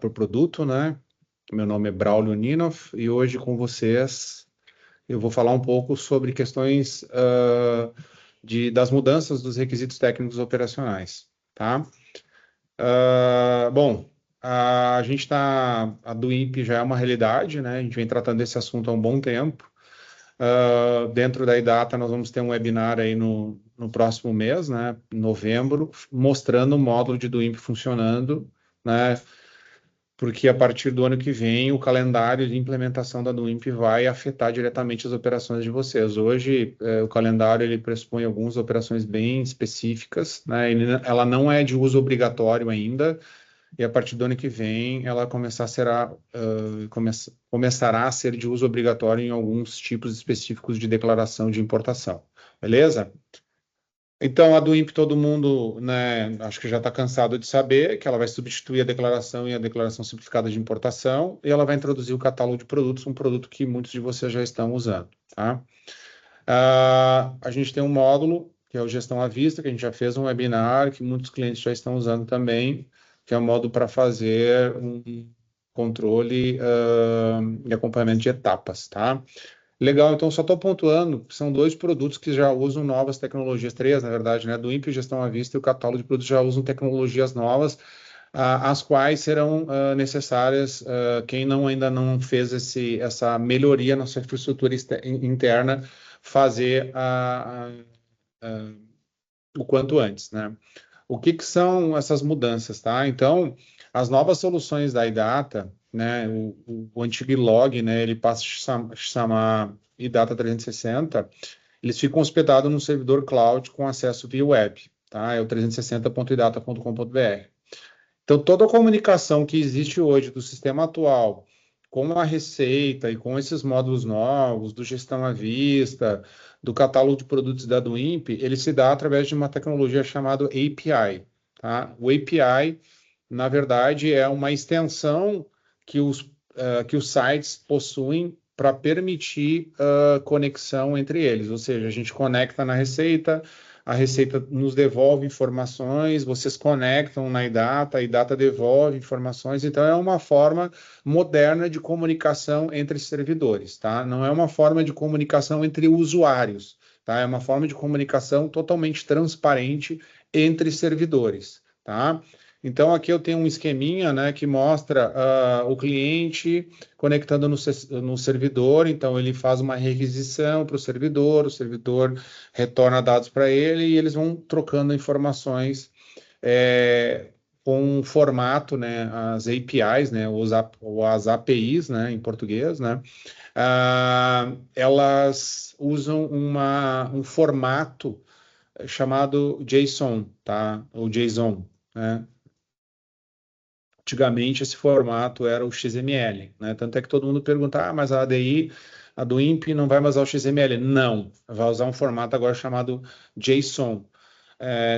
por produto, né? Meu nome é Braulio Ninoff e hoje com vocês eu vou falar um pouco sobre questões das mudanças dos requisitos técnicos operacionais, tá? Bom, a gente está, a do INPE já é uma realidade, né? A gente vem tratando desse assunto há um bom tempo. Dentro da IDATA, nós vamos ter um webinar aí no próximo mês, né? Em novembro, mostrando o módulo de do INPE funcionando, né? Porque a partir do ano que vem, o calendário de implementação da do INPE vai afetar diretamente as operações de vocês. Hoje, o calendário ele pressupõe algumas operações bem específicas, né? Ela não é de uso obrigatório ainda, e a partir do ano que vem ela começará a ser de uso obrigatório em alguns tipos específicos de declaração de importação. Beleza? Então, a do INPE todo mundo, né, acho que já está cansado de saber que ela vai substituir a declaração e a declaração simplificada de importação e ela vai introduzir o catálogo de produtos, um produto que muitos de vocês já estão usando, tá? A gente tem um módulo, que é o Gestão à Vista, que a gente já fez um webinar, que muitos clientes já estão usando também, que é um módulo para fazer um controle e acompanhamento de etapas, tá? Legal, então só estou pontuando que são 2 produtos que já usam novas tecnologias, 3, na verdade, né? Do INPE Gestão à Vista e o catálogo de produtos já usam tecnologias novas, as quais serão necessárias, quem ainda não fez essa melhoria na sua infraestrutura interna, fazer o quanto antes, né? O que são essas mudanças, tá? Então, as novas soluções da iData, né, o antigo log, né, ele passa a chamar iData 360, eles ficam hospedados no servidor cloud com acesso via web, tá? É o 360.idata.com.br. Então, toda a comunicação que existe hoje do sistema atual com a Receita e com esses módulos novos, do Gestão à Vista, do catálogo de produtos da do INPE, ele se dá através de uma tecnologia chamada API. Tá? O API, na verdade, é uma extensão que os sites possuem para permitir conexão entre eles. Ou seja, a gente conecta na Receita, a Receita nos devolve informações, vocês conectam na iData, a iData devolve informações, então é uma forma moderna de comunicação entre servidores, tá? Não é uma forma de comunicação entre usuários, tá? É uma forma de comunicação totalmente transparente entre servidores, tá? Então, aqui eu tenho um esqueminha, né, que mostra o cliente conectando no servidor, então ele faz uma requisição para o servidor retorna dados para ele e eles vão trocando informações com um formato, né, as APIs, né, ou as APIs, né, em português, né, elas usam um formato chamado JSON, tá, ou JSON, né. Antigamente, esse formato era o XML, né? Tanto é que todo mundo pergunta, mas a ADI, a do INPE, não vai mais usar o XML. Não, vai usar um formato agora chamado JSON.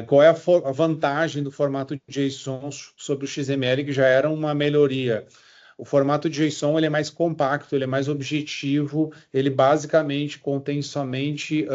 Qual é a vantagem do formato JSON sobre o XML, que já era uma melhoria? O formato JSON ele é mais compacto, ele é mais objetivo, ele basicamente contém somente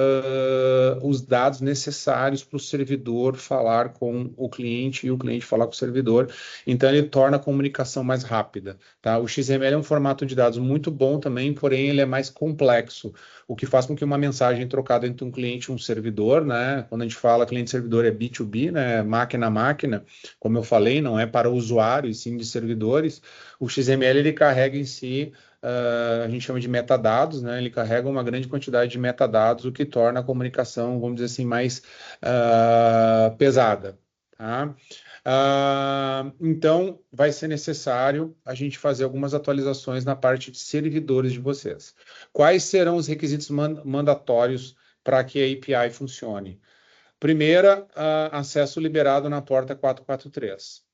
os dados necessários para o servidor falar com o cliente e o cliente falar com o servidor. Então, ele torna a comunicação mais rápida. Tá? O XML é um formato de dados muito bom também, porém ele é mais complexo, o que faz com que uma mensagem trocada entre um cliente e um servidor, né? Quando a gente fala cliente-servidor é B2B, né? Máquina a máquina, como eu falei, não é para o usuário, e sim de servidores. O XML ele carrega em si, a gente chama de metadados, né? Ele carrega uma grande quantidade de metadados, o que torna a comunicação, vamos dizer assim, mais pesada. Tá? Então, vai ser necessário a gente fazer algumas atualizações na parte de servidores de vocês. Quais serão os requisitos mandatórios para que a API funcione? Primeira, acesso liberado na porta 443.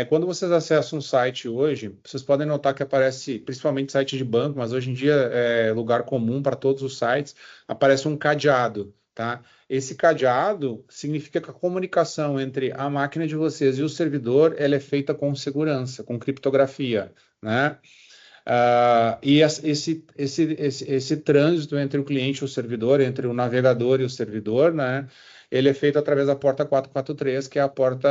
Quando vocês acessam um site hoje, vocês podem notar que aparece, principalmente site de banco, mas hoje em dia é lugar comum para todos os sites, aparece um cadeado, tá? Esse cadeado significa que a comunicação entre a máquina de vocês e o servidor, ela é feita com segurança, com criptografia, né? E esse trânsito entre o cliente e o servidor, entre o navegador e o servidor, né? ele é feito através da porta 443, que é a porta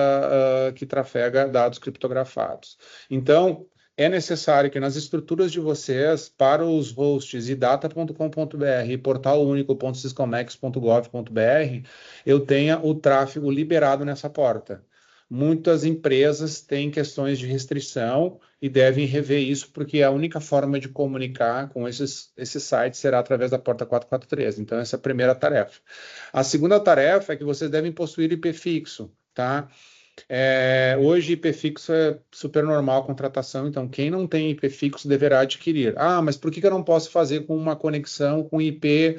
que trafega dados criptografados. Então, é necessário que nas estruturas de vocês, para os hosts idata.com.br e portalunico.ciscomex.gov.br, eu tenha o tráfego liberado nessa porta. Muitas empresas têm questões de restrição e devem rever isso, porque a única forma de comunicar com esses sites será através da porta 443. Então, essa é a primeira tarefa. A segunda tarefa é que vocês devem possuir IP fixo, tá? Hoje, IP fixo é super normal a contratação, então quem não tem IP fixo deverá adquirir. Ah, mas por que eu não posso fazer com uma conexão com IP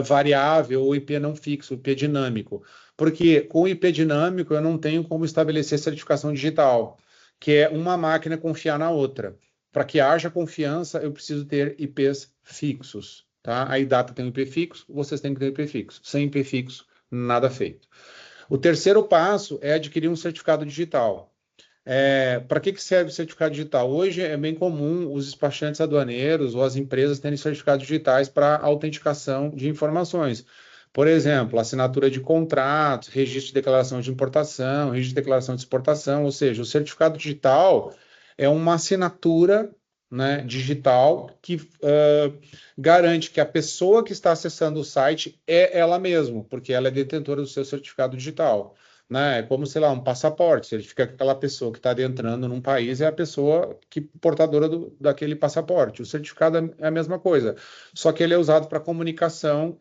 variável ou IP não fixo, IP dinâmico? Porque com IP dinâmico eu não tenho como estabelecer certificação digital, que é uma máquina confiar na outra. Para que haja confiança, eu preciso ter IPs fixos, tá? A iData tem um IP fixo, vocês têm que ter IP fixo. Sem IP fixo, nada feito. O terceiro passo é adquirir um certificado digital. Para que serve o certificado digital? Hoje é bem comum os despachantes aduaneiros ou as empresas terem certificados digitais para autenticação de informações. Por exemplo, assinatura de contratos, registro de declaração de importação, registro de declaração de exportação, ou seja, o certificado digital é uma assinatura, né, digital que garante que a pessoa que está acessando o site é ela mesma, porque ela é detentora do seu certificado digital. Né? É como, sei lá, um passaporte. Certifica que aquela pessoa que está adentrando num país é a pessoa que portadora daquele passaporte. O certificado é a mesma coisa, só que ele é usado para comunicação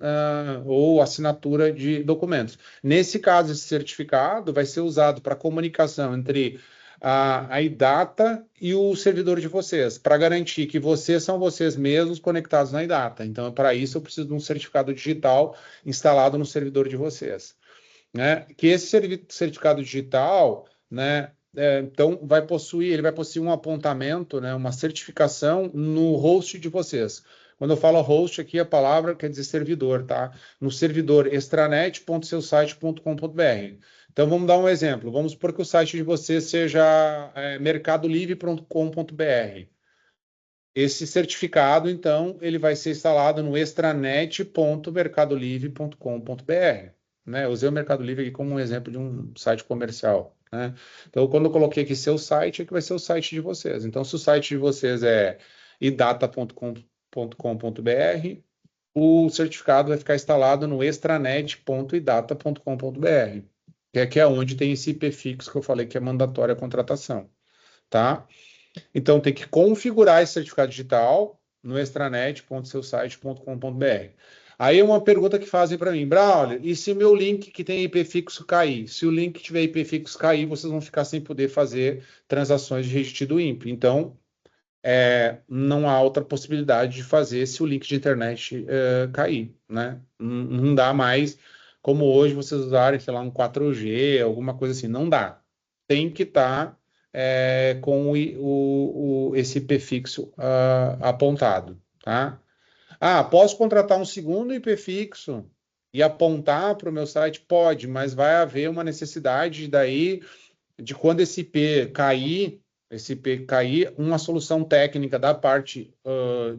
ou assinatura de documentos. Nesse caso, esse certificado vai ser usado para comunicação entre a iData e o servidor de vocês, para garantir que vocês são vocês mesmos conectados na iData. Então, para isso, eu preciso de um certificado digital instalado no servidor de vocês. Né? Que esse certificado digital, né, então ele vai possuir um apontamento, né, uma certificação no host de vocês. Quando eu falo host aqui, a palavra quer dizer servidor, tá? No servidor extranet.seusite.com.br. Então vamos dar um exemplo. Vamos supor que o site de vocês seja mercadolivre.com.br. Esse certificado, então, ele vai ser instalado no extranet.mercadolivre.com.br. Né? Eu usei o Mercado Livre aqui como um exemplo de um site comercial. Né? Então, quando eu coloquei aqui seu site, é que vai ser o site de vocês. Então, se o site de vocês é idata.com.br, o certificado vai ficar instalado no extranet.idata.com.br, que é onde tem esse IP fixo que eu falei que é mandatória a contratação. Tá? Então, tem que configurar esse certificado digital no extranet.seusite.com.br. Aí uma pergunta que fazem para mim, Braulio, e se meu link que tem IP fixo cair? Se o link tiver IP fixo cair, vocês vão ficar sem poder fazer transações de registro do INPE. Então, não há outra possibilidade de fazer se o link de internet cair, né? Não dá mais, como hoje vocês usarem, sei lá, um 4G, alguma coisa assim, não dá. Tem que estar com esse IP fixo apontado, tá? Ah, posso contratar um segundo IP fixo e apontar para o meu site? Pode, mas vai haver uma necessidade daí de quando esse IP cair, uma solução técnica da parte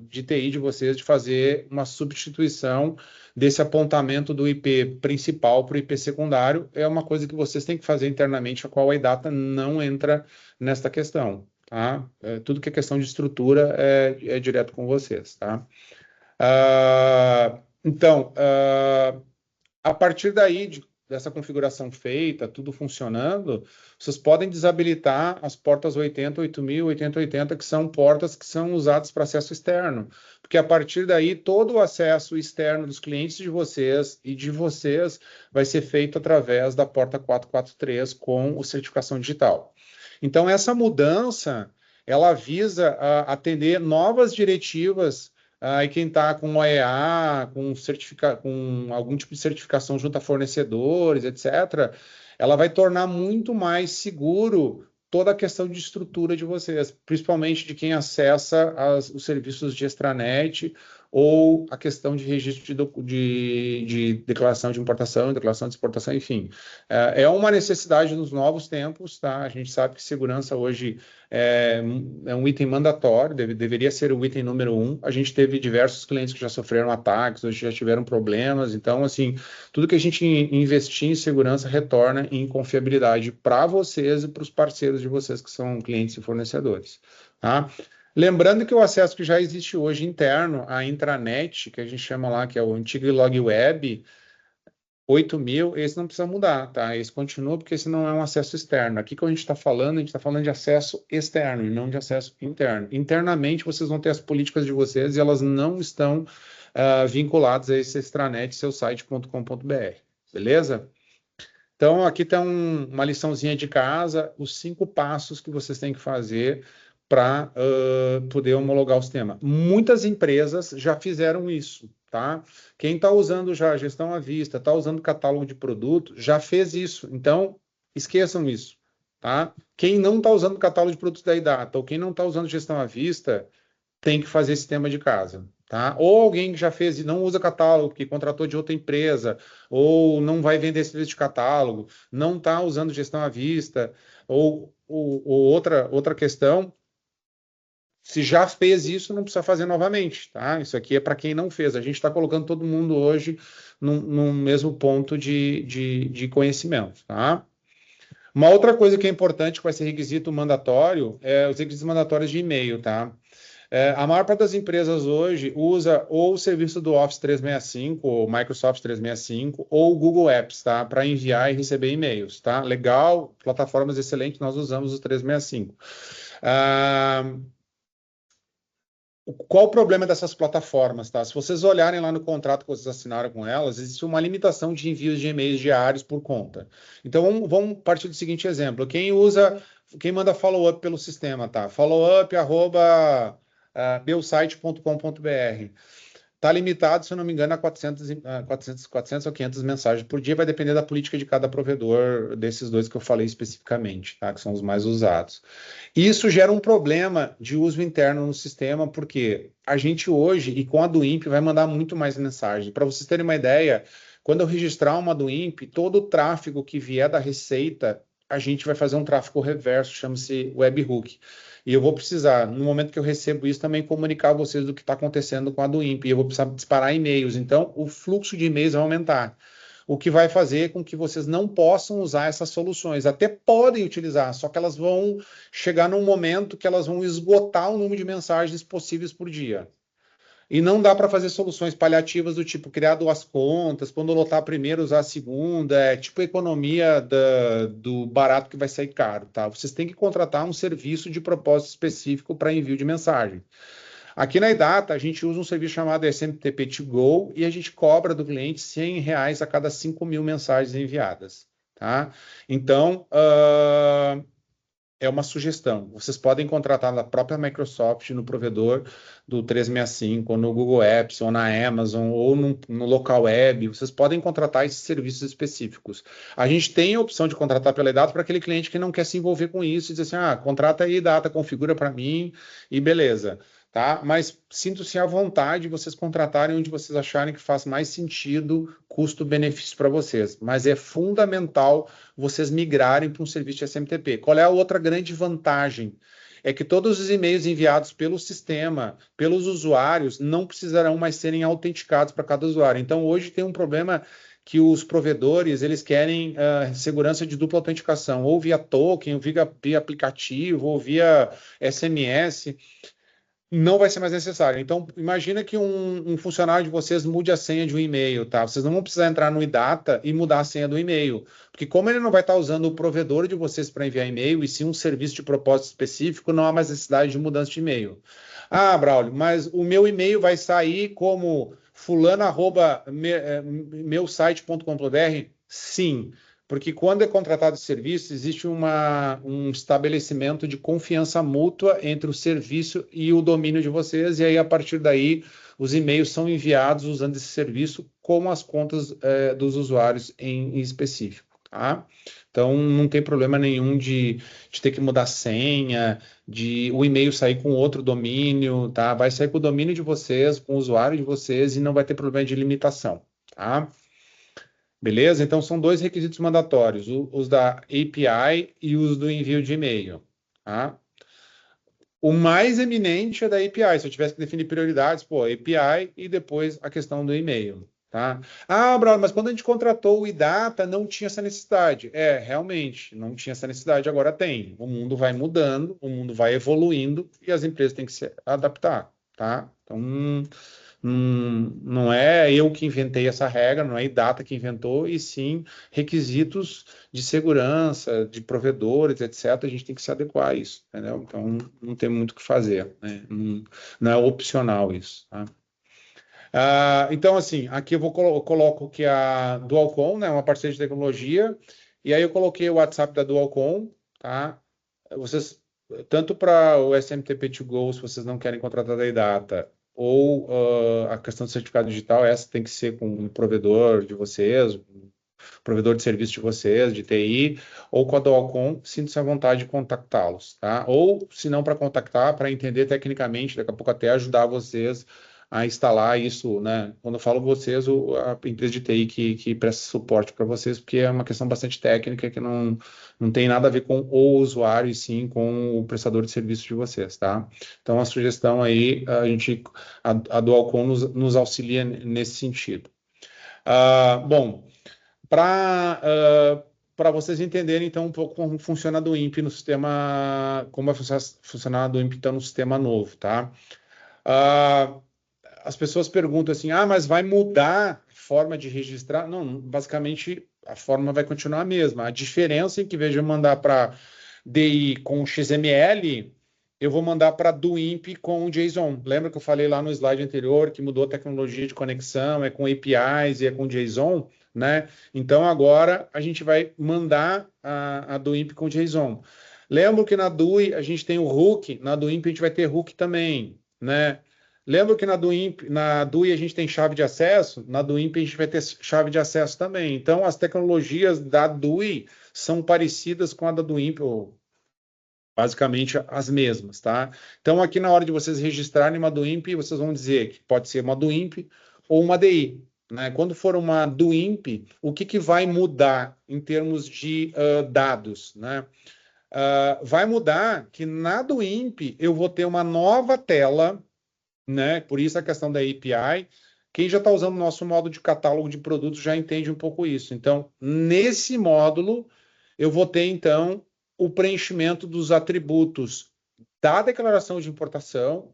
de TI de vocês de fazer uma substituição desse apontamento do IP principal para o IP secundário. É uma coisa que vocês têm que fazer internamente, a qual a iData não entra nesta questão. Tá? Tudo que é questão de estrutura é direto com vocês. Tá? Então, a partir daí, dessa configuração feita, tudo funcionando, vocês podem desabilitar as portas 80, 8000, 8080, que são portas que são usadas para acesso externo. Porque a partir daí, todo o acesso externo dos clientes de vocês e de vocês vai ser feito através da porta 443 com o certificação digital. Então, essa mudança, ela visa atender novas diretivas. E quem está com OEA, com algum tipo de certificação junto a fornecedores, etc., ela vai tornar muito mais seguro toda a questão de estrutura de vocês, principalmente de quem acessa os serviços de extranet ou a questão de registro de declaração de importação, declaração de exportação, enfim. É uma necessidade nos novos tempos, tá? A gente sabe que segurança hoje é um item mandatório, deveria ser o item número um. A gente teve diversos clientes que já sofreram ataques, hoje já tiveram problemas, então, assim, tudo que a gente investir em segurança retorna em confiabilidade para vocês e para os parceiros de vocês que são clientes e fornecedores, tá? Lembrando que o acesso que já existe hoje interno, a intranet, que a gente chama lá, que é o antigo log web, 8.000, esse não precisa mudar, tá? Esse continua porque esse não é um acesso externo. Aqui que a gente está falando, a gente está falando de acesso externo e não de acesso interno. Internamente, vocês vão ter as políticas de vocês e elas não estão vinculadas a esse extranet, seusite.com.br, beleza? Então, aqui tem uma liçãozinha de casa, os 5 passos que vocês têm que fazer para poder homologar o sistema. Muitas empresas já fizeram isso, tá? Quem está usando já a gestão à vista, está usando catálogo de produto, já fez isso. Então, esqueçam isso, tá? Quem não está usando catálogo de produtos da iData ou quem não está usando gestão à vista, tem que fazer esse tema de casa, tá? Ou alguém que já fez e não usa catálogo, que contratou de outra empresa, ou não vai vender serviço de catálogo, não está usando gestão à vista, ou outra questão, se já fez isso, não precisa fazer novamente, tá? Isso aqui é para quem não fez. A gente está colocando todo mundo hoje num mesmo ponto de conhecimento, tá? Uma outra coisa que é importante, que vai ser requisito mandatório, é os requisitos mandatórios de e-mail, tá? A maior parte das empresas hoje usa ou o serviço do Office 365, ou Microsoft 365, ou o Google Apps, tá? Para enviar e receber e-mails, tá? Legal, plataformas excelentes, nós usamos o 365. Qual o problema dessas plataformas, tá? Se vocês olharem lá no contrato que vocês assinaram com elas, existe uma limitação de envios de e-mails diários por conta. Então, vamos partir do seguinte exemplo. Quem manda follow-up pelo sistema, tá? Follow-up, @beusite.com.br. Está limitado, se eu não me engano, a 400 ou 500 mensagens por dia, vai depender da política de cada provedor desses dois que eu falei especificamente, tá? Que são os mais usados. Isso gera um problema de uso interno no sistema, porque a gente hoje, e com a do INPE, vai mandar muito mais mensagem. Para vocês terem uma ideia, quando eu registrar uma do INPE, todo o tráfego que vier da Receita, a gente vai fazer um tráfego reverso, chama-se webhook. E eu vou precisar, no momento que eu recebo isso, também comunicar a vocês do que está acontecendo com a do INPE. E eu vou precisar disparar e-mails. Então, o fluxo de e-mails vai aumentar. O que vai fazer com que vocês não possam usar essas soluções. Até podem utilizar, só que elas vão chegar num momento que elas vão esgotar o número de mensagens possíveis por dia. E não dá para fazer soluções paliativas do tipo criar 2 contas, quando lotar a primeira, usar a segunda, é tipo a economia do barato que vai sair caro, tá? Vocês têm que contratar um serviço de propósito específico para envio de mensagem. Aqui na iData, a gente usa um serviço chamado SMTP2Go e a gente cobra do cliente R$ 100 a cada 5.000 mensagens enviadas, tá? Então, é uma sugestão. Vocês podem contratar na própria Microsoft, no provedor do 365, ou no Google Apps, ou na Amazon, ou no local web. Vocês podem contratar esses serviços específicos. A gente tem a opção de contratar pela iData para aquele cliente que não quer se envolver com isso e dizer assim, contrata aí iData, configura para mim e beleza. Tá? Mas sinto-se à vontade de vocês contratarem onde vocês acharem que faz mais sentido, custo-benefício para vocês. Mas é fundamental vocês migrarem para um serviço de SMTP. Qual é a outra grande vantagem? É que todos os e-mails enviados pelo sistema, pelos usuários, não precisarão mais serem autenticados para cada usuário. Então, hoje tem um problema que os provedores eles querem segurança de dupla autenticação, ou via token, ou via aplicativo, ou via SMS. Não vai ser mais necessário. Então, imagina que um funcionário de vocês mude a senha de um e-mail, tá? Vocês não vão precisar entrar no iData e mudar a senha do e-mail, porque como ele não vai estar usando o provedor de vocês para enviar e-mail, e sim um serviço de propósito específico, não há mais necessidade de mudança de e-mail. Braulio, mas o meu e-mail vai sair como fulano@meusite.com.br? Sim. Porque quando é contratado esse serviço, existe um estabelecimento de confiança mútua entre o serviço e o domínio de vocês, e aí, a partir daí, os e-mails são enviados usando esse serviço, como as contas dos usuários em específico. tá? Então, não tem problema nenhum de ter que mudar a senha, de o e-mail sair com outro domínio, tá? Vai sair com o domínio de vocês, com o usuário de vocês e não vai ter problema de limitação, tá? Beleza? Então, são dois requisitos mandatórios, os da API e os do envio de e-mail, tá? O mais eminente é da API. Se eu tivesse que definir prioridades, pô, API e depois a questão do e-mail, tá? Ah, Bruno, mas quando a gente contratou o iData, não tinha essa necessidade. É, realmente, não tinha essa necessidade, agora tem. O mundo vai mudando, o mundo vai evoluindo e as empresas têm que se adaptar, tá? Então, não é eu que inventei essa regra, não é iData que inventou, e sim requisitos de segurança, de provedores, etc. A gente tem que se adequar a isso, entendeu? Então, não tem muito o que fazer, né? Não é opcional isso, tá? Então, assim, aqui eu coloco que a Dualcom, né, é uma parceria de tecnologia, e aí eu coloquei o WhatsApp da Dualcom, tá? Vocês, tanto para o SMTP2Go, se vocês não querem contratar da iData, ou a questão do certificado digital, essa tem que ser com o provedor de vocês, o provedor de serviço de vocês, de TI, ou com a Dualcom, sinta-se à vontade de contactá-los, tá? Ou, se não para contactar, para entender tecnicamente, daqui a pouco até ajudar vocês a instalar isso, né? Quando eu falo vocês, a empresa de TI que presta suporte para vocês, porque é uma questão bastante técnica que não tem nada a ver com o usuário, e sim com o prestador de serviço de vocês, tá? Então, a sugestão aí, a Dualcom nos auxilia nesse sentido. Bom, para vocês entenderem, então, um pouco como funciona a do INPE no sistema, como vai funcionar a do INPE, então, no sistema novo, tá? Ah, as pessoas perguntam assim, mas vai mudar a forma de registrar? Não, basicamente a forma vai continuar a mesma. A diferença é que, em vez de eu mandar para DI com XML, eu vou mandar para do INPE com JSON. Lembra que eu falei lá no slide anterior que mudou a tecnologia de conexão, é com APIs e é com JSON, né? Então agora a gente vai mandar a do INPE com JSON. Lembro que na DUI a gente tem o hook, na do INPE a gente vai ter hook também, né? Lembra que na DUI a gente tem chave de acesso? Na do INPE a gente vai ter chave de acesso também. Então, as tecnologias da DUI são parecidas com a da do INPE, ou basicamente as mesmas, tá? Então, aqui na hora de vocês registrarem uma do INPE, vocês vão dizer que pode ser uma do INPE ou uma DI, né? Quando for uma do INPE, o que vai mudar em termos de dados, né? Vai mudar que na do INPE eu vou ter uma nova tela, né? Por isso a questão da API. Quem já está usando o nosso módulo de catálogo de produtos já entende um pouco isso. Então, nesse módulo, eu vou ter, então, o preenchimento dos atributos da declaração de importação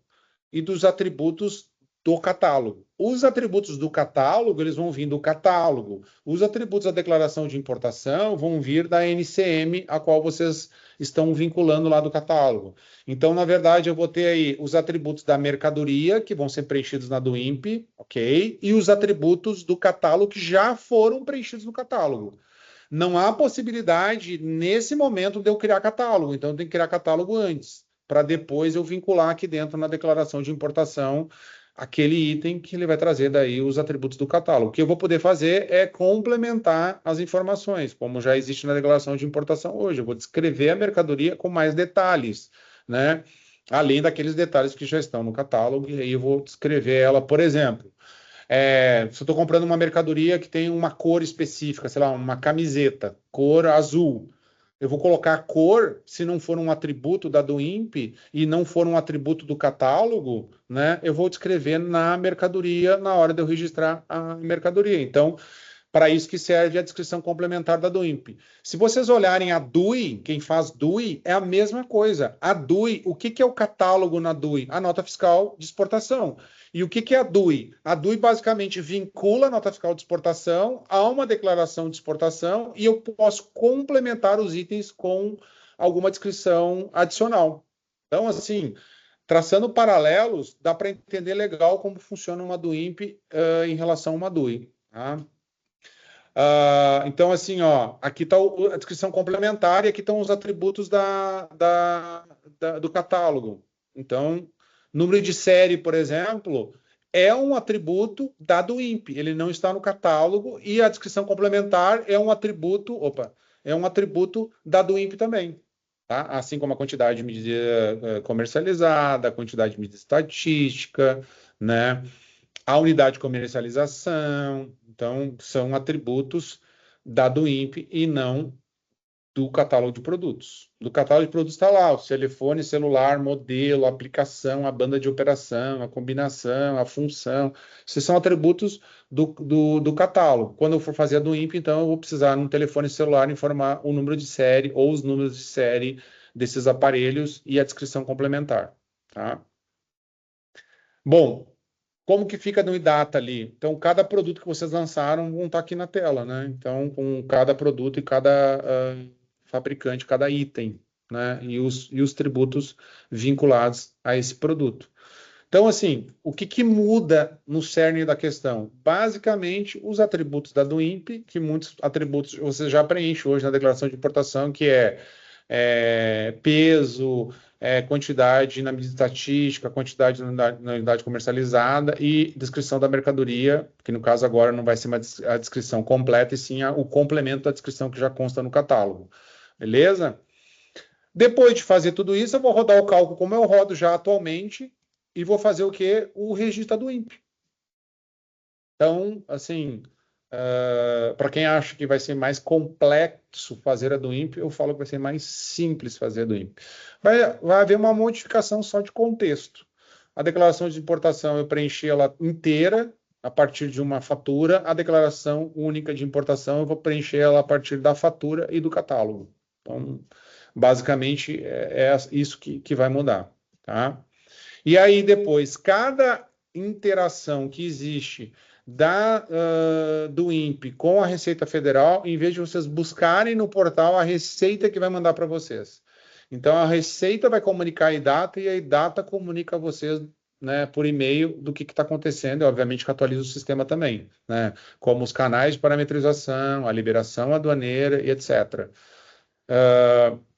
e dos atributos do catálogo. Os atributos do catálogo, eles vão vir do catálogo. Os atributos da declaração de importação vão vir da NCM, a qual vocês estão vinculando lá do catálogo. Então, na verdade, eu vou ter aí os atributos da mercadoria, que vão ser preenchidos na do INPE, ok? E os atributos do catálogo que já foram preenchidos no catálogo. Não há possibilidade, nesse momento, de eu criar catálogo. Então, eu tenho que criar catálogo antes, para depois eu vincular aqui dentro na declaração de importação aquele item que ele vai trazer daí os atributos do catálogo. O que eu vou poder fazer é complementar as informações, como já existe na declaração de importação hoje. Eu vou descrever a mercadoria com mais detalhes, né? Além daqueles detalhes que já estão no catálogo, e aí eu vou descrever ela, por exemplo. Se eu estou comprando uma mercadoria que tem uma cor específica, sei lá, uma camiseta, cor azul, eu vou colocar a cor, se não for um atributo da do INPE e não for um atributo do catálogo, né? Eu vou descrever na mercadoria na hora de eu registrar a mercadoria. Então, para isso que serve a descrição complementar da do INPE. Se vocês olharem a DUI, quem faz DUI é a mesma coisa. A DUI, o que é o catálogo na DUI? A nota fiscal de exportação. E o que é a DUI? A DUI basicamente vincula a nota fiscal de exportação a uma declaração de exportação e eu posso complementar os itens com alguma descrição adicional. Então, assim, traçando paralelos, dá para entender legal como funciona uma do INPE em relação a uma DUI. Tá? Então, assim, ó, aqui está a descrição complementar e aqui estão os atributos do catálogo. Então, número de série, por exemplo, é um atributo da do INPE, ele não está no catálogo, e a descrição complementar é um atributo, é um atributo da do INPE também. Tá? Assim como a quantidade de medida comercializada, a quantidade de medida estatística, né? A unidade de comercialização. Então, são atributos da do INPE e não do catálogo de produtos. Do catálogo de produtos está lá o telefone celular, modelo, a aplicação, a banda de operação, a combinação, a função. Esses são atributos do catálogo. Quando eu for fazer a do INPE, então eu vou precisar no telefone celular informar o número de série ou os números de série desses aparelhos e a descrição complementar. Tá? Bom, como que fica no IDATA ali? Então, cada produto que vocês lançaram vão estar aqui na tela, né? Então, com cada produto e cada fabricante, cada item, né? E os tributos vinculados a esse produto. Então, assim, o que que muda no cerne da questão? Basicamente, os atributos da do INPE, que muitos atributos você já preenche hoje na declaração de importação, que é peso, quantidade na medida estatística, quantidade na unidade comercializada e descrição da mercadoria, que no caso agora não vai ser a descrição completa, e sim o complemento da descrição que já consta no catálogo. Beleza? Depois de fazer tudo isso, eu vou rodar o cálculo como eu rodo já atualmente e vou fazer o quê? O registro do INPE. Então, assim, para quem acha que vai ser mais complexo fazer a do INPE, eu falo que vai ser mais simples fazer a do INPE. Vai haver uma modificação só de contexto. A declaração de importação eu preenchi ela inteira a partir de uma fatura. A declaração única de importação eu vou preencher ela a partir da fatura e do catálogo. Então, basicamente, é isso que vai mudar, tá? E aí, depois, cada interação que existe do INPE com a Receita Federal, em vez de vocês buscarem no portal a Receita que vai mandar para vocês. Então, a Receita vai comunicar a IDATA e a IDATA comunica a vocês, né, por e-mail do que está acontecendo, e obviamente que atualiza o sistema também, né, como os canais de parametrização, a liberação aduaneira e etc.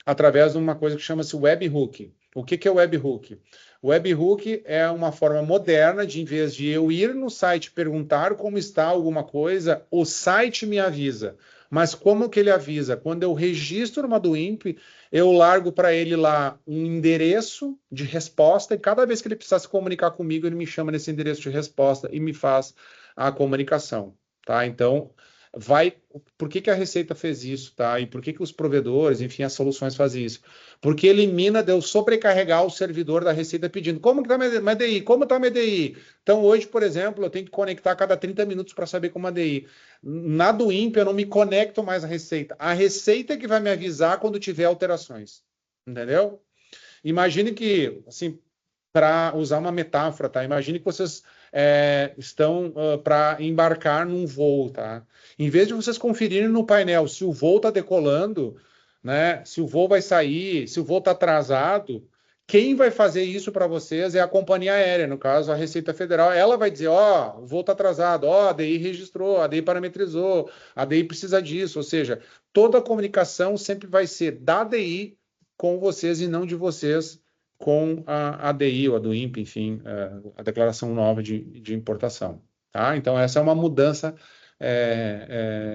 Através de uma coisa que chama-se webhook. O que é o webhook? O webhook é uma forma moderna de, em vez de eu ir no site perguntar como está alguma coisa, o site me avisa. Mas como que ele avisa? Quando eu registro uma do INPE, eu largo para ele lá um endereço de resposta e cada vez que ele precisar se comunicar comigo, ele me chama nesse endereço de resposta e me faz a comunicação. Tá? Então, por que que a Receita fez isso, tá? E por que que os provedores, enfim, as soluções fazem isso? Porque elimina de eu sobrecarregar o servidor da Receita pedindo como que tá minha DI? Como está minha DI? Então, hoje, por exemplo, eu tenho que conectar a cada 30 minutos para saber como a DI. Na do INPE, eu não me conecto mais à Receita. A Receita é que vai me avisar quando tiver alterações. Entendeu? Imagine que, assim, para usar uma metáfora, tá? Imagine que vocês estão para embarcar num voo, tá? Em vez de vocês conferirem no painel se o voo está decolando, né? Se o voo vai sair, se o voo está atrasado, quem vai fazer isso para vocês é a companhia aérea, no caso a Receita Federal. Ela vai dizer, ó, o voo está atrasado, ó, a DI registrou, a DI parametrizou, a DI precisa disso. Ou seja, toda a comunicação sempre vai ser da DI com vocês e não de vocês com a ADI ou a do INPE, enfim, a declaração nova de importação. Tá? Então, essa é uma mudança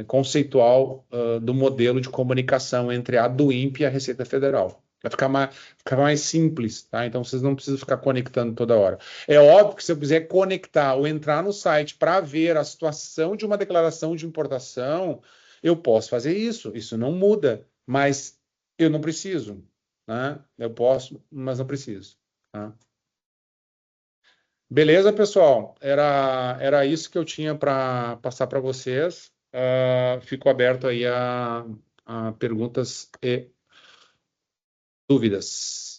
conceitual do modelo de comunicação entre a do INPE e a Receita Federal. Vai ficar mais simples, tá? Então vocês não precisam ficar conectando toda hora. É óbvio que se eu quiser conectar ou entrar no site para ver a situação de uma declaração de importação, eu posso fazer isso. Isso não muda, mas eu não preciso, né? Eu posso, mas não preciso. Tá? Beleza, pessoal? Era isso que eu tinha para passar para vocês. Fico aberto aí a perguntas e dúvidas.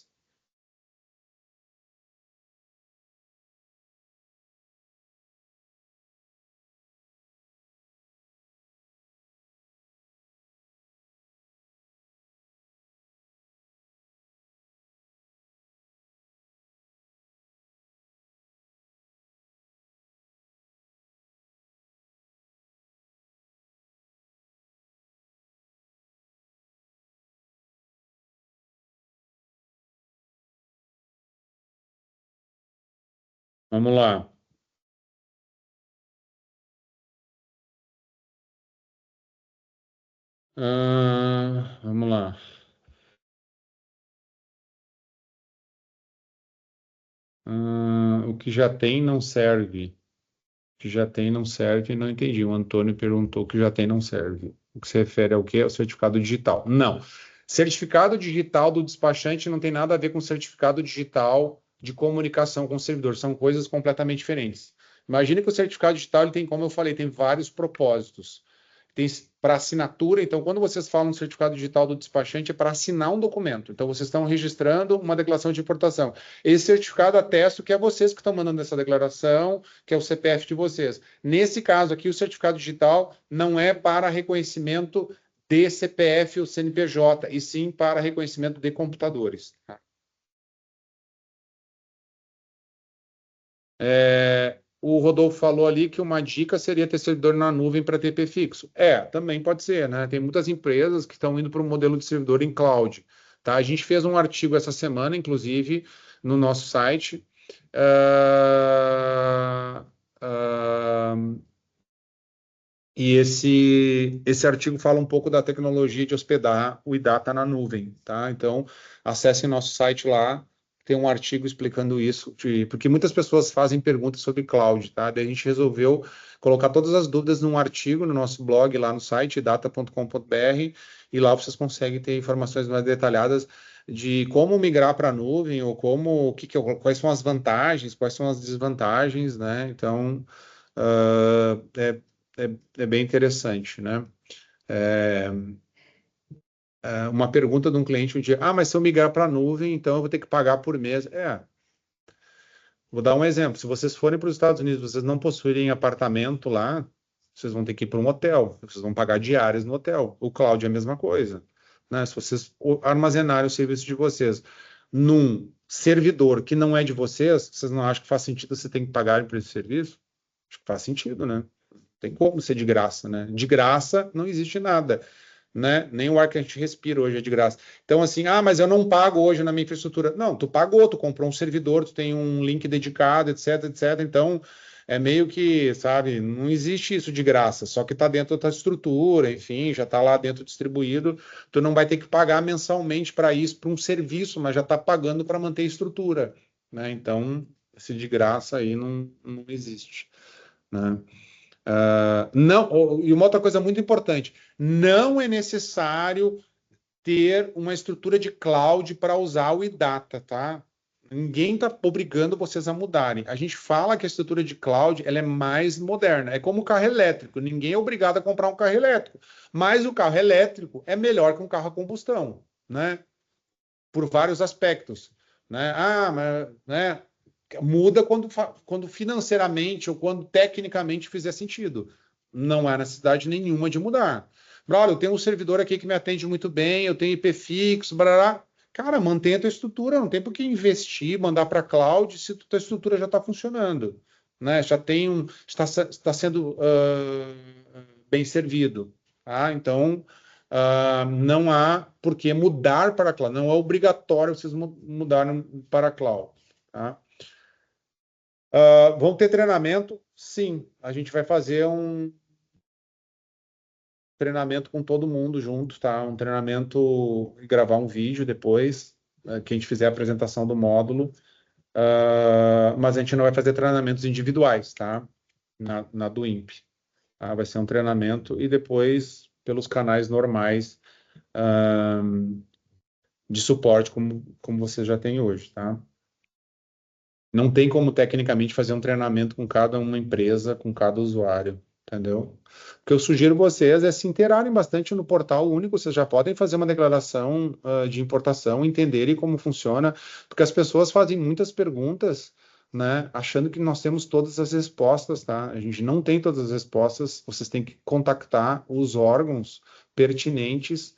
Vamos lá. Vamos lá. O que já tem não serve. O que já tem não serve, não entendi. O Antônio perguntou o que já tem não serve. O que se refere ao quê? Ao certificado digital. Não. Certificado digital do despachante não tem nada a ver com certificado digital de comunicação com o servidor. São coisas completamente diferentes. Imagina que o certificado digital ele tem, como eu falei, tem vários propósitos. Tem para assinatura, então, quando vocês falam do certificado digital do despachante, é para assinar um documento. Então, vocês estão registrando uma declaração de importação. Esse certificado atesta que é vocês que estão mandando essa declaração, que é o CPF de vocês. Nesse caso aqui, o certificado digital não é para reconhecimento de CPF ou CNPJ, e sim para reconhecimento de computadores. O Rodolfo falou ali que uma dica seria ter servidor na nuvem para TP fixo. Também pode ser, né? Tem muitas empresas que estão indo para um modelo de servidor em cloud. Tá? A gente fez um artigo essa semana, inclusive, no nosso site. Ah, ah, e esse artigo fala um pouco da tecnologia de hospedar o iData na nuvem, tá? Então, acesse nosso site lá, tem um artigo explicando isso, porque muitas pessoas fazem perguntas sobre cloud, tá? Daí a gente resolveu colocar todas as dúvidas num artigo no nosso blog lá no site data.com.br e lá vocês conseguem ter informações mais detalhadas de como migrar para a nuvem ou quais são as vantagens, quais são as desvantagens, né? Então, ah, é bem interessante, né? É, uma pergunta de um cliente um dia, mas se eu migrar para a nuvem, então eu vou ter que pagar por mês. Vou dar um exemplo. Se vocês forem para os Estados Unidos, vocês não possuírem apartamento lá, vocês vão ter que ir para um hotel, vocês vão pagar diárias no hotel. O cloud é a mesma coisa, né? Se vocês armazenarem o serviço de vocês num servidor que não é de vocês, vocês não acham que faz sentido você ter que pagar por esse serviço? Acho que faz sentido, né? Tem como ser de graça, né? De graça não existe nada, né? Nem o ar que a gente respira hoje é de graça. Então, assim, mas eu não pago hoje na minha infraestrutura. Não, tu pagou, tu comprou um servidor, tu tem um link dedicado, etc, etc. Então, é meio que, sabe, não existe isso de graça, só que está dentro da tua estrutura, enfim, já está lá dentro distribuído. Tu não vai ter que pagar mensalmente para isso, para um serviço, mas já está pagando para manter a estrutura, né? Então, esse de graça aí não existe, né? Não, e uma outra coisa muito importante, não é necessário ter uma estrutura de cloud para usar o iData, tá? Ninguém está obrigando vocês a mudarem. A gente fala que a estrutura de cloud ela é mais moderna. É como o carro elétrico. Ninguém é obrigado a comprar um carro elétrico. Mas o carro elétrico é melhor que um carro a combustão, né? Por vários aspectos, né? Mas, né? Muda quando financeiramente ou quando tecnicamente fizer sentido. Não há necessidade nenhuma de mudar. Olha, eu tenho um servidor aqui que me atende muito bem, eu tenho IP fixo, barará. Cara, mantenha a tua estrutura, não tem por que investir, mandar para a cloud se a tua estrutura já está funcionando, né? Já tem está sendo bem servido, tá? Então, não há por que mudar para a cloud, não é obrigatório vocês mudarem para a cloud, tá? Vão ter treinamento? Sim, a gente vai fazer um treinamento com todo mundo junto, tá? Um treinamento e gravar um vídeo depois, que a gente fizer a apresentação do módulo. Mas a gente não vai fazer treinamentos individuais, tá? Na do INPE. Tá? Vai ser um treinamento e depois pelos canais normais, ah, de suporte, como você já tem hoje, tá? Não tem como tecnicamente fazer um treinamento com cada uma empresa, com cada usuário, entendeu? O que eu sugiro vocês é se inteirarem bastante no portal único, vocês já podem fazer uma declaração de importação, entenderem como funciona, porque as pessoas fazem muitas perguntas, né, achando que nós temos todas as respostas, tá? A gente não tem todas as respostas, vocês têm que contactar os órgãos pertinentes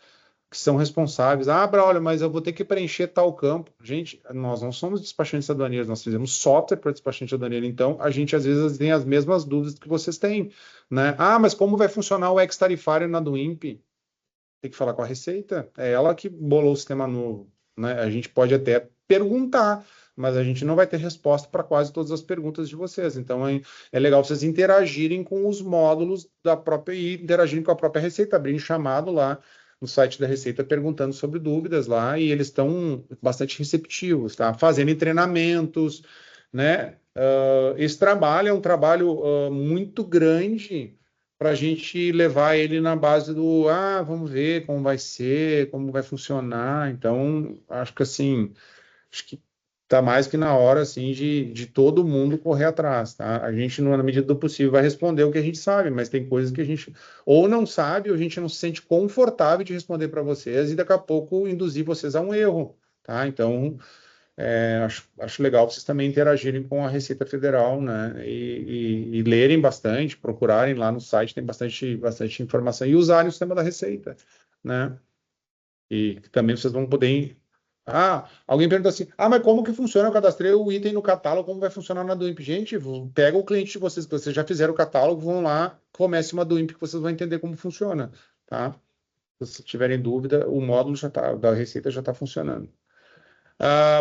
que são responsáveis. Olha, mas eu vou ter que preencher tal campo. Gente, nós não somos despachantes aduaneiros, nós fizemos software para despachante aduaneiro, então a gente às vezes tem as mesmas dúvidas que vocês têm, né? Mas como vai funcionar o ex-tarifário na do INPE? Tem que falar com a Receita, é ela que bolou o sistema novo, né? A gente pode até perguntar, mas a gente não vai ter resposta para quase todas as perguntas de vocês. Então, é legal vocês interagirem com os módulos da própria e interagirem com a própria Receita, abrirem chamado lá no site da Receita perguntando sobre dúvidas lá, e eles estão bastante receptivos, tá? Fazendo treinamentos, né? Esse trabalho é um trabalho muito grande para a gente levar ele na base do vamos ver como vai ser, como vai funcionar. Então, acho que assim, acho que está mais que na hora assim de todo mundo correr atrás, tá? A gente, na medida do possível, vai responder o que a gente sabe, mas tem coisas que a gente ou não sabe, ou a gente não se sente confortável de responder para vocês, e daqui a pouco induzir vocês a um erro, tá? Então, acho legal vocês também interagirem com a Receita Federal, né? E lerem bastante, procurarem lá no site, tem bastante informação, e usarem o sistema da Receita, né? E também vocês vão poder. Alguém pergunta assim: mas como que funciona? Eu cadastrei o item no catálogo, como vai funcionar na do IMP? Gente, pega o cliente de vocês, que vocês já fizeram o catálogo, vão lá, comece uma do IMP que vocês vão entender como funciona, tá? Se vocês tiverem dúvida, o módulo da Receita já está funcionando.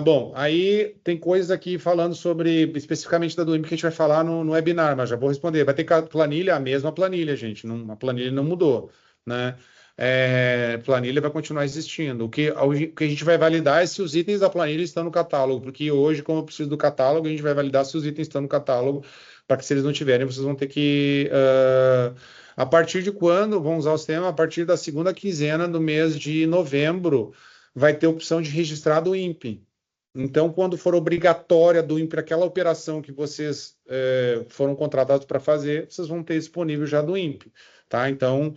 Bom, aí tem coisas aqui falando sobre, especificamente da do IMP, que a gente vai falar no webinar, mas já vou responder. Vai ter planilha, a mesma planilha, gente. A planilha não mudou, né? Planilha vai continuar existindo. O que a gente vai validar é se os itens da planilha estão no catálogo, porque hoje, como eu preciso do catálogo, a gente vai validar se os itens estão no catálogo, para que se eles não tiverem, vocês vão ter que. A partir de quando vão usar o sistema? A partir da segunda quinzena do mês de novembro, vai ter a opção de registrar do INPE. Então, quando for obrigatória do INPE aquela operação que vocês foram contratados para fazer, vocês vão ter disponível já do INPE, tá? Então,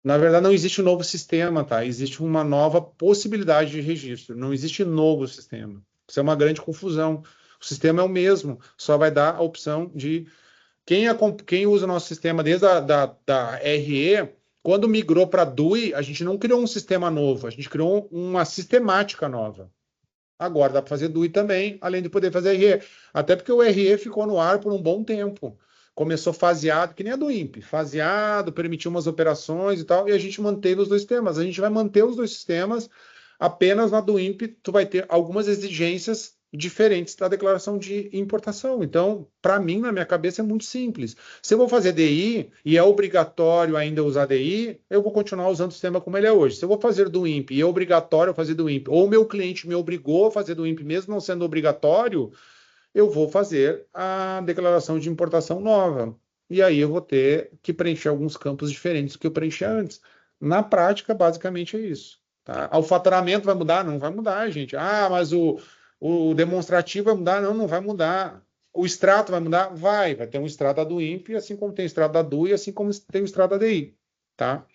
na verdade, não existe um novo sistema, tá? Existe uma nova possibilidade de registro. Não existe novo sistema. Isso é uma grande confusão. O sistema é o mesmo, só vai dar a opção de quem usa o nosso sistema desde da RE, quando migrou para DUI, a gente não criou um sistema novo, a gente criou uma sistemática nova. Agora dá para fazer DUI também, além de poder fazer RE. Até porque o RE ficou no ar por um bom tempo. Começou faseado, que nem a do INPE, faseado, permitiu umas operações e tal, e a gente manteve os dois sistemas. A gente vai manter os dois sistemas, apenas na do INPE tu vai ter algumas exigências diferentes da declaração de importação. Então, para mim, na minha cabeça, é muito simples. Se eu vou fazer DI e é obrigatório ainda usar DI, eu vou continuar usando o sistema como ele é hoje. Se eu vou fazer do INPE e é obrigatório fazer do INPE, ou o meu cliente me obrigou a fazer do INPE, mesmo não sendo obrigatório, eu vou fazer a declaração de importação nova. E aí eu vou ter que preencher alguns campos diferentes do que eu preenchi antes. Na prática, basicamente é isso. Tá? O faturamento vai mudar? Não vai mudar, gente. Mas o demonstrativo vai mudar? Não, não vai mudar. O extrato vai mudar? Vai ter um extrato do INPE, assim como tem o extrato da DUI, assim como tem o extrato da DI. Tá?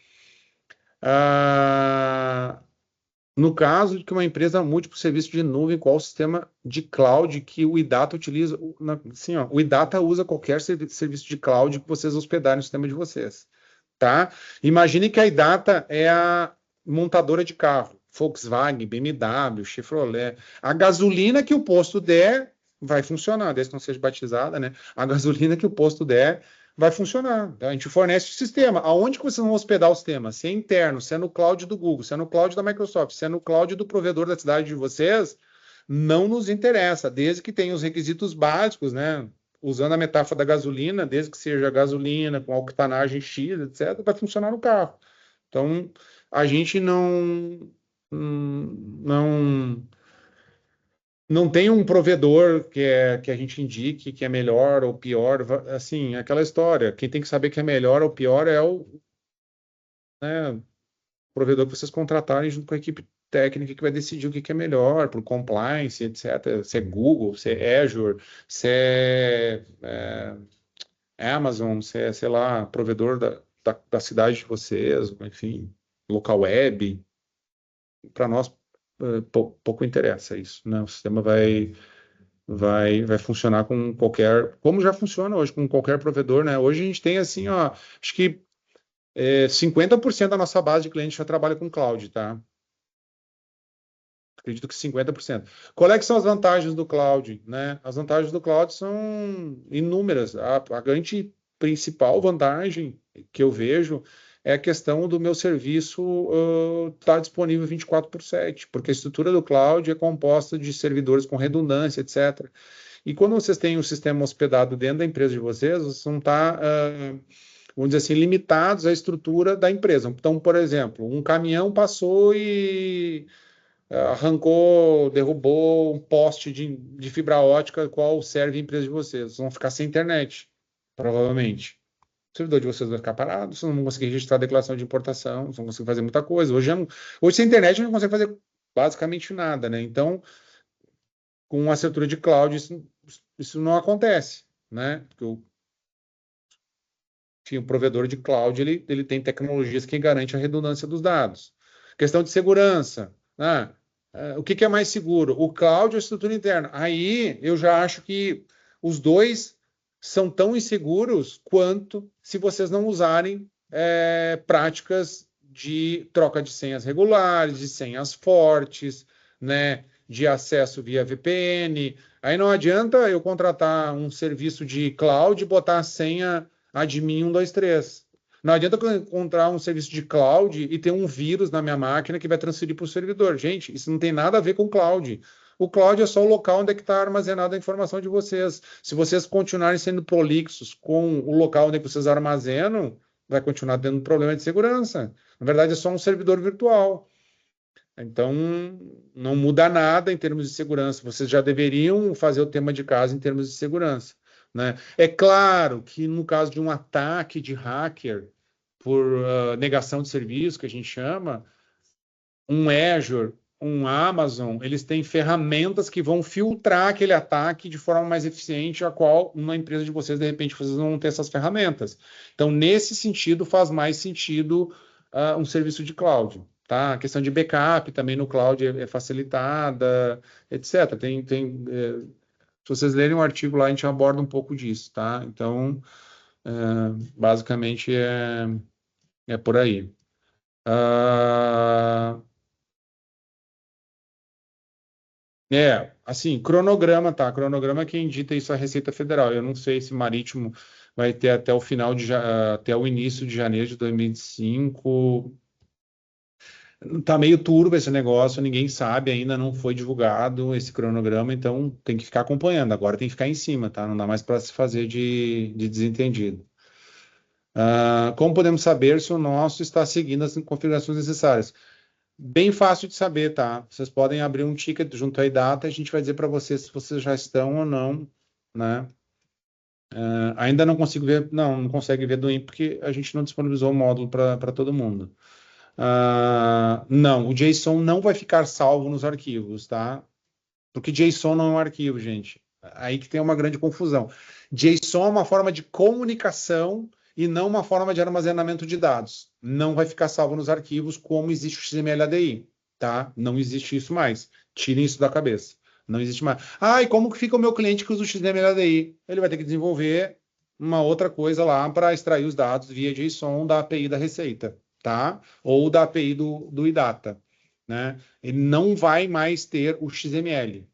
No caso de que uma empresa múltiplo serviço de nuvem, qual o sistema de cloud que o IDATA utiliza? Assim, o IDATA usa qualquer serviço de cloud que vocês hospedarem no sistema de vocês, tá? Imagine que a IDATA é a montadora de carro, Volkswagen, BMW, Chevrolet. A gasolina que o posto der vai funcionar, desde que não seja batizada, né? A gasolina que o posto der vai funcionar. Então, a gente fornece o sistema. Aonde que vocês vão hospedar o sistema? Se é interno, se é no cloud do Google, se é no cloud da Microsoft, se é no cloud do provedor da cidade de vocês, não nos interessa, desde que tenha os requisitos básicos, né? Usando a metáfora da gasolina, desde que seja gasolina, com octanagem X, etc., vai funcionar no carro. Então, a gente não tem um provedor que a gente indique que é melhor ou pior, assim, aquela história. Quem tem que saber que é melhor ou pior é o, né, provedor que vocês contratarem junto com a equipe técnica que vai decidir o que é melhor, por compliance, etc. Se é Google, se é Azure, se é Amazon, se é, sei lá, provedor da cidade de vocês, enfim, local web. Para nós, pouco interessa isso, né? O sistema vai funcionar com qualquer, como já funciona hoje, com qualquer provedor, né? Hoje a gente tem assim, ó, acho que 50% da nossa base de clientes já trabalha com cloud, tá? Acredito que 50%. Qual é que são as vantagens do cloud, né? As vantagens do cloud são inúmeras. A grande principal vantagem que eu vejo é a questão do meu serviço estar disponível 24/7, porque a estrutura do cloud é composta de servidores com redundância, etc. E quando vocês têm o sistema hospedado dentro da empresa de vocês não está, vamos dizer assim, limitados à estrutura da empresa. Então, por exemplo, um caminhão passou e arrancou, derrubou um poste de fibra ótica, qual serve a empresa de vocês. Vocês vão ficar sem internet, provavelmente. O servidor de vocês vai ficar parado, vocês não vão conseguir registrar a declaração de importação, vocês não vão conseguir fazer muita coisa. Hoje sem internet, a gente não consegue fazer basicamente nada, né? Então, com a estrutura de cloud, isso não acontece, né? Porque o provedor de cloud, ele tem tecnologias que garantem a redundância dos dados. Questão de segurança, né? O que é mais seguro? O cloud ou a estrutura interna? Aí eu já acho que os dois são tão inseguros quanto se vocês não usarem práticas de troca de senhas regulares, de senhas fortes, né? De acesso via VPN. Aí não adianta eu contratar um serviço de cloud e botar a senha admin 123. Não adianta eu encontrar um serviço de cloud e ter um vírus na minha máquina que vai transferir para o servidor. Gente, isso não tem nada a ver com cloud. O cloud é só o local onde é que está armazenada a informação de vocês. Se vocês continuarem sendo prolixos com o local onde é que vocês armazenam, vai continuar tendo problema de segurança. Na verdade, é só um servidor virtual. Então, não muda nada em termos de segurança. Vocês já deveriam fazer o tema de casa em termos de segurança, né? É claro que no caso de um ataque de hacker por negação de serviço, que a gente chama, um Azure, um Amazon, eles têm ferramentas que vão filtrar aquele ataque de forma mais eficiente, a qual uma empresa de vocês, de repente, vocês não vão ter essas ferramentas. Então, nesse sentido, faz mais sentido um serviço de cloud. Tá? A questão de backup também no cloud é facilitada, etc. Se vocês lerem um artigo lá, a gente aborda um pouco disso, tá? Então, basicamente é por aí. Ah, assim, cronograma, tá? Cronograma é quem dita isso é a Receita Federal. Eu não sei se Marítimo vai ter até o até o início de janeiro de 2025. Tá meio turbo esse negócio, ninguém sabe, ainda não foi divulgado esse cronograma, então tem que ficar acompanhando. Agora tem que ficar em cima, tá? Não dá mais para se fazer de desentendido. Como podemos saber se o nosso está seguindo as configurações necessárias? Bem fácil de saber, tá? Vocês podem abrir um ticket junto à IDATA e a gente vai dizer para vocês se vocês já estão ou não, né? Ainda não consigo ver, não consegue ver do INPE porque a gente não disponibilizou o módulo para todo mundo. Não, o JSON não vai ficar salvo nos arquivos, tá? Porque JSON não é um arquivo, gente. Aí que tem uma grande confusão. JSON é uma forma de comunicação e não uma forma de armazenamento de dados. Não vai ficar salvo nos arquivos como existe o XML ADI, tá? Não existe isso mais. Tirem isso da cabeça. Não existe mais. E como que fica o meu cliente que usa o XML ADI? Ele vai ter que desenvolver uma outra coisa lá para extrair os dados via JSON da API da Receita, tá? Ou da API do IDATA, né? Ele não vai mais ter o XML.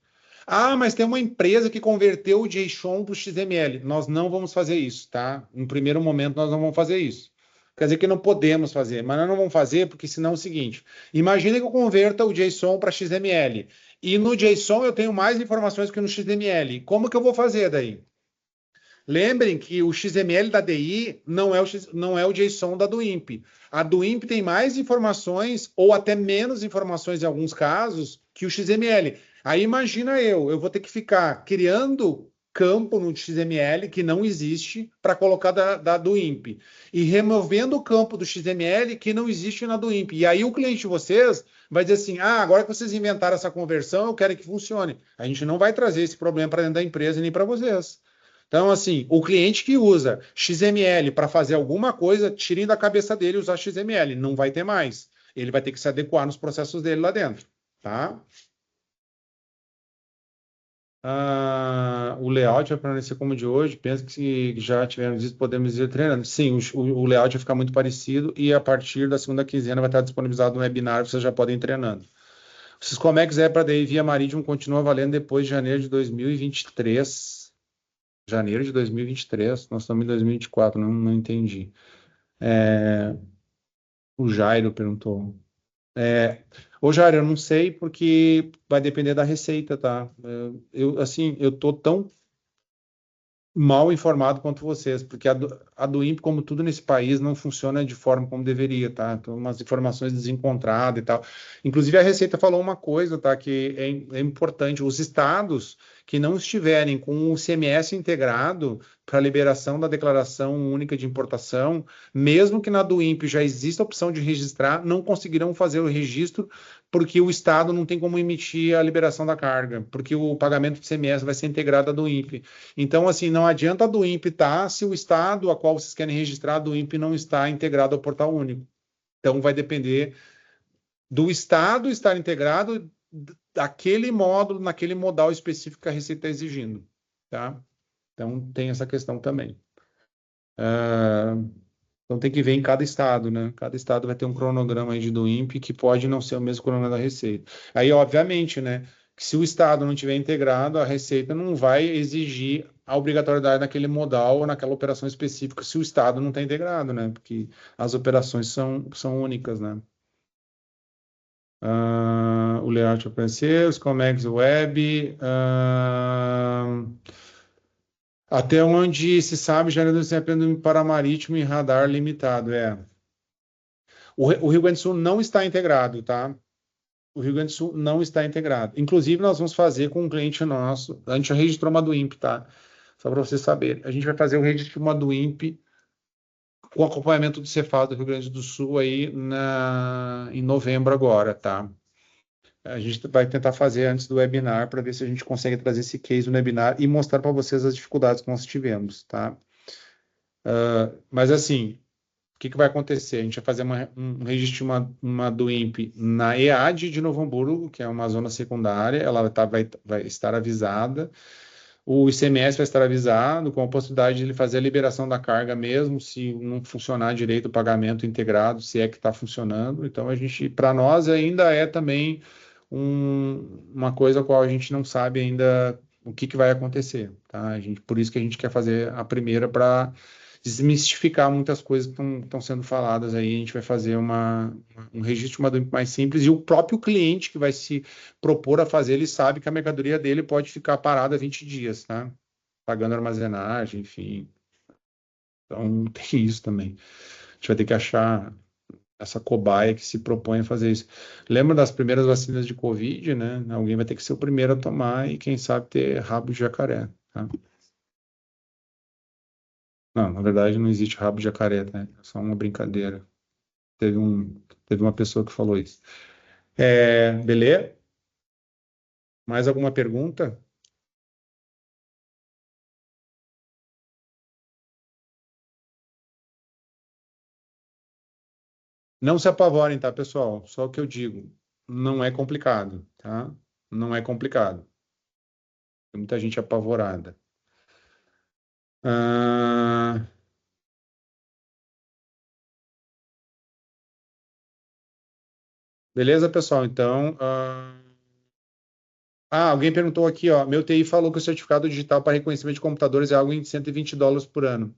Mas tem uma empresa que converteu o JSON para o XML. Nós não vamos fazer isso, tá? No primeiro momento, nós não vamos fazer isso. Quer dizer que não podemos fazer, mas nós não vamos fazer porque senão é o seguinte: imagine que eu converta o JSON para XML e no JSON eu tenho mais informações que no XML. Como que eu vou fazer daí? Lembrem que o XML da DI não é o JSON da do INPE. A do INPE tem mais informações, ou até menos informações em alguns casos, que o XML. Aí imagina eu vou ter que ficar criando campo no XML que não existe para colocar da do INPE. E removendo o campo do XML que não existe na do INPE. E aí o cliente de vocês vai dizer assim, agora que vocês inventaram essa conversão, eu quero que funcione. A gente não vai trazer esse problema para dentro da empresa nem para vocês. Então, assim, o cliente que usa XML para fazer alguma coisa, tirem da cabeça dele usar XML. Não vai ter mais. Ele vai ter que se adequar nos processos dele lá dentro, tá? O layout vai permanecer como o de hoje. Penso que já tivemos isso, podemos ir treinando. Sim, o layout vai ficar muito parecido e a partir da segunda quinzena vai estar disponibilizado no webinar, vocês já podem ir treinando. O Syscomex é para daí via Marítimo continua valendo depois de janeiro de 2023. Janeiro de 2023, nós estamos em 2024, não entendi. O Jairo perguntou. Ô Jairo, eu não sei porque vai depender da receita, tá? Assim, eu tô tão mal informado quanto vocês, porque a do INPE, como tudo nesse país, não funciona de forma como deveria, tá? Então, umas informações desencontradas e tal. Inclusive, a Receita falou uma coisa, tá? Que é importante. Os estados que não estiverem com o CMS integrado para liberação da declaração única de importação, mesmo que na do INPE já exista a opção de registrar, não conseguirão fazer o registro porque o estado não tem como emitir a liberação da carga, porque o pagamento do CMS vai ser integrado à do INPE. Então, assim, não adianta a do INPE estar se o estado a qual vocês querem registrar a do INPE não está integrado ao portal único. Então, vai depender do estado estar integrado daquele módulo, naquele modal específico que a Receita está exigindo, tá? Então, tem essa questão também. Então, tem que ver em cada estado, né? Cada estado vai ter um cronograma aí de do INPE que pode não ser o mesmo cronograma da Receita. Aí, obviamente, né? Que se o estado não tiver integrado, a Receita não vai exigir a obrigatoriedade naquele modal ou naquela operação específica se o estado não está integrado, né? Porque as operações são únicas, né? O layout apareceu, os Comex Web. Até onde se sabe, já não se apenas para marítimo e radar limitado. O Rio Grande do Sul não está integrado, tá? O Rio Grande do Sul não está integrado. Inclusive, nós vamos fazer com um cliente nosso. A gente já registrou uma do INPE, tá? Só para vocês saberem. A gente vai fazer o registro de uma do INPE com acompanhamento do Cefaz do Rio Grande do Sul aí em novembro agora, tá? A gente vai tentar fazer antes do webinar para ver se a gente consegue trazer esse case no webinar e mostrar para vocês as dificuldades que nós tivemos, tá? Mas assim, o que vai acontecer? A gente vai fazer um registro de uma do INPE na EAD de Novo Hamburgo, que é uma zona secundária, ela vai estar avisada. O ICMS vai estar avisado, com a possibilidade de ele fazer a liberação da carga mesmo, se não funcionar direito o pagamento integrado, se é que está funcionando. Então, para nós, ainda é também uma coisa a qual a gente não sabe ainda o que vai acontecer, tá? Por isso que a gente quer fazer a primeira para desmistificar muitas coisas que estão sendo faladas aí. A gente vai fazer um registro de uma DUNP mais simples e o próprio cliente que vai se propor a fazer, ele sabe que a mercadoria dele pode ficar parada 20 dias, tá? Pagando armazenagem, enfim. Então, tem isso também. A gente vai ter que achar essa cobaia que se propõe a fazer isso. Lembra das primeiras vacinas de Covid, né? Alguém vai ter que ser o primeiro a tomar e, quem sabe, ter rabo de jacaré, tá? Não, na verdade não existe rabo de jacaré, né? É só uma brincadeira. Teve uma pessoa que falou isso. Beleza? Mais alguma pergunta? Não se apavorem, tá, pessoal? Só o que eu digo. Não é complicado, tá? Não é complicado. Tem muita gente apavorada. Ah, beleza, pessoal? Então, alguém perguntou aqui, ó. Meu TI falou que o certificado digital para reconhecimento de computadores é algo em US$ 120 por ano.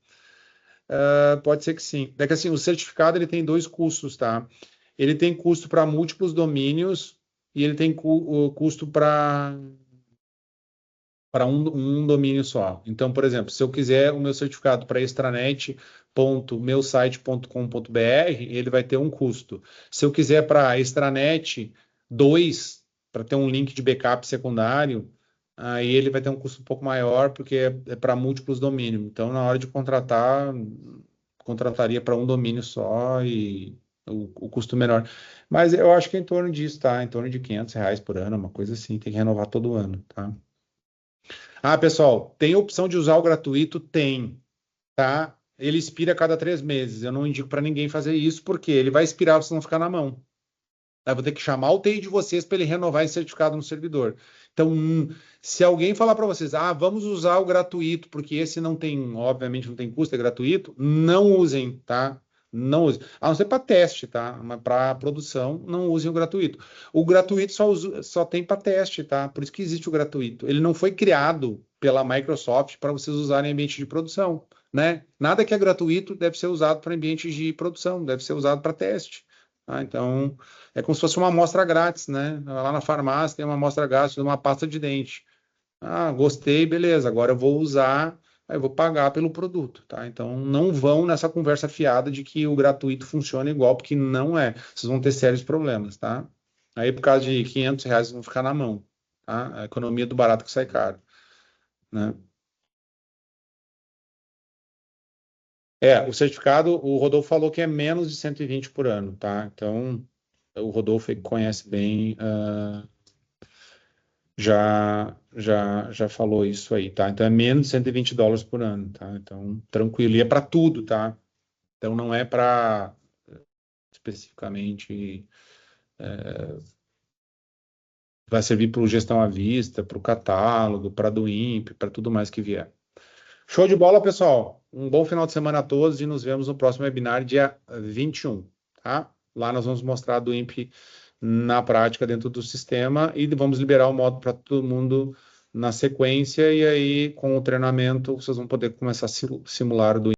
Pode ser que sim. É que assim, o certificado ele tem dois custos, tá? Ele tem custo para múltiplos domínios e ele tem o custo para um domínio só. Então, por exemplo, se eu quiser o meu certificado para extranet.meusite.com.br, ele vai ter um custo. Se eu quiser para extranet 2, para ter um link de backup secundário, aí ele vai ter um custo um pouco maior, porque é para múltiplos domínios. Então, na hora de contratar, contrataria para um domínio só e o custo menor. Mas eu acho que é em torno disso, tá? Em torno de R$ 500 por ano, uma coisa assim. Tem que renovar todo ano, tá? Pessoal, tem a opção de usar o gratuito? Tem, tá? Ele expira a cada 3 meses. Eu não indico para ninguém fazer isso, porque ele vai expirar, vocês vão ficar na mão. Eu vou ter que chamar o TI de vocês para ele renovar esse certificado no servidor. Então, se alguém falar para vocês, vamos usar o gratuito, porque esse não tem, obviamente, não tem custo, é gratuito, não usem, tá? Não usem. A não ser para teste, tá? Mas para produção, não usem o gratuito. O gratuito só tem para teste, tá? Por isso que existe o gratuito. Ele não foi criado pela Microsoft para vocês usarem em ambiente de produção, né? Nada que é gratuito deve ser usado para ambientes de produção, deve ser usado para teste. Tá? Então, é como se fosse uma amostra grátis, né? Lá na farmácia tem uma amostra grátis de uma pasta de dente. Ah, gostei, beleza, agora eu vou usar, aí eu vou pagar pelo produto, tá? Então, não vão nessa conversa fiada de que o gratuito funciona igual, porque não é. Vocês vão ter sérios problemas, tá? Aí, por causa de R$ 500, vão ficar na mão, tá? A economia do barato que sai caro, né? O certificado, o Rodolfo falou que é menos de 120 por ano, tá? Então, o Rodolfo ele conhece bem, já falou isso aí, tá? Então, é menos de US$ 120 por ano, tá? Então, tranquilo. E é para tudo, tá? Então, não é para especificamente, vai servir para o gestão à vista, para o catálogo, para do INPE, para tudo mais que vier. Show de bola, pessoal. Um bom final de semana a todos e nos vemos no próximo webinar, dia 21, tá? Lá nós vamos mostrar do INPE na prática dentro do sistema e vamos liberar o modo para todo mundo na sequência e aí com o treinamento vocês vão poder começar a simular o do